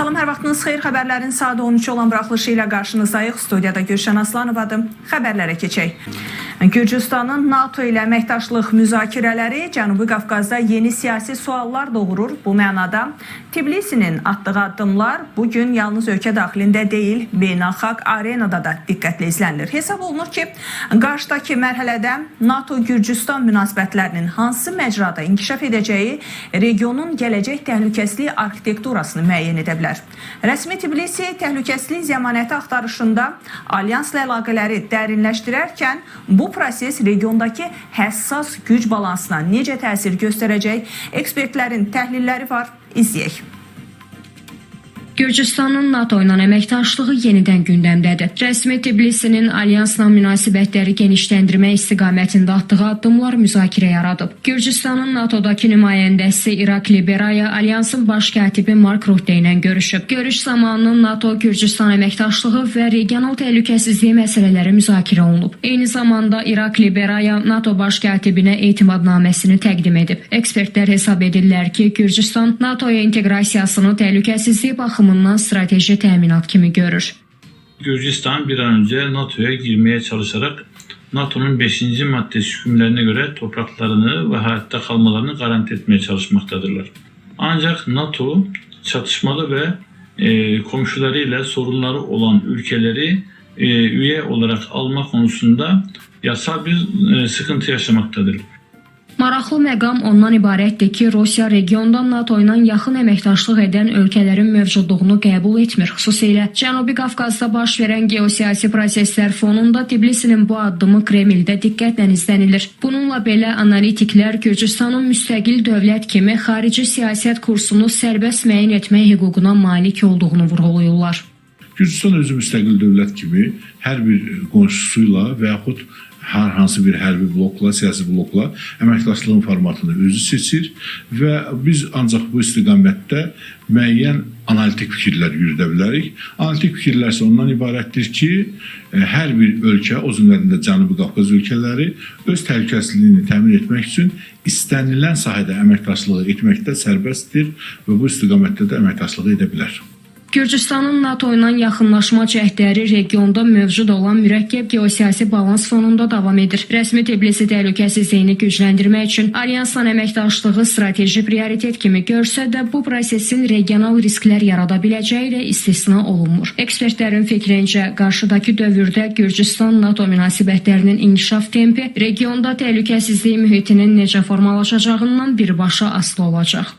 Salam, hər vaxtınız xeyir. Xəbərlərin saat 13 olan buraxılışı ilə qarşınızdayıq. Studiyada Gülşən Aslanovadır. Xəbərlərə keçək. Gürcüstanın NATO ilə əməkdaşlıq müzakirələri Cənubi Qafqazda yeni siyasi suallar doğurur. Bu mənada Tbilisinin atdığı addımlar bugün yalnız ölkə daxilində deyil, beynəlxalq arenada da diqqətlə izlənilir. Hesab olunur ki, qarşıdakı mərhələdə NATO-Gürcüstan münasibətlərinin hansı məcrada inkişaf edəcəyi regionun gələcək təhlükəsizlik arxitekturasını müəyyən edə bilər. Rəsmi Tbilisi təhlükəsizlik zəmanəti axtarışında alyansla əlaqələri dərinləşdirərkən bu proses regiondakı həssas güc balansına necə təsir göstərəcək? Ekspertlərin təhlilləri var, izləyək. Gürcüstanın NATO ilə əməkdaşlığı yenidən gündəmdədir. Rəsmi Tbilisinin alyansla münasibətləri genişləndirmək istiqamətində atdığı addımlar müzakirə yaradıb. Gürcüstanın NATOdakı nümayəndəsi Irakli Beraya alyansın baş katibi Mark Rutte ilə görüşüb. Görüş zamanı NATO-Gürcüstan əməkdaşlığı və regional təhlükəsizlik məsələləri müzakirə olunub. Eyni zamanda Irakli Beraya NATO baş katibinə etimadnaməsini təqdim edib. Ekspertlər hesab edirlər ki, Gürcüstan NATO-ya inteqrasiyasını təhlükəsizlik baxımından strateji təminat kimi görür. Gürcistan bir an önce NATO'ya girmeye çalışarak NATO'nun 5. maddesi hükümlerine göre topraklarını ve hayatta kalmalarını garanti etmeye çalışmaktadırlar. Ancak NATO çatışmalı ve komşularıyla sorunları olan ülkeleri üye olarak alma konusunda yasal bir sıkıntı yaşamaktadır. Maraqlı məqam ondan ibarətdir ki, Rusiya regionda NATO ilə yaxın əməkdaşlıq edən ölkələrin mövcudluğunu qəbul etmir. Xüsusilə Cənubi Qafqazda baş verən geosiyasi proseslər fonunda Tbilisinin bu addımı Kremldə diqqətlə izlənilir. Bununla belə analitiklər Gürcüstanın müstəqil dövlət kimi xarici siyasət kursunu sərbəst müəyyən etmək hüququna malik olduğunu vurğulayırlar. Gürcüstan özü müstəqil dövlət kimi hər bir qonşusuyla və yaxud hər hansı bir hərbi blokla, siyasi blokla əməkdaşlığın formatını özü seçir və biz ancaq bu istiqamətdə müəyyən analitik fikirlər yürüdə bilərik. Analitik fikirlər isə ondan ibarətdir ki, hər bir ölkə, o cümlədən Cənubi Qafqaz ölkələri öz təhlükəsizliyini təmin etmək üçün istənilən sahədə əməkdaşlığı etməkdə sərbəstdir və bu istiqamətdə də əməkdaşlığı edə bilər. Gürcüstanın NATO ilə yaxınlaşma cəhdləri regionda mövcud olan mürəkkəb geosiyasi balans fonunda davam edir. Rəsmi Tbilisi təhlükəsizliyini gücləndirmək üçün alyansla əməkdaşlığı strateji prioritet kimi görsə də bu prosesin regional risklər yarada biləcəyi də istisna olunmur. Ekspertlərin fikrincə, qarşıdakı dövrdə Gürcüstan-NATO münasibətlərinin inkişaf tempi regionda təhlükəsizlik mühitinin necə formalaşacağından birbaşa asılı olacaq.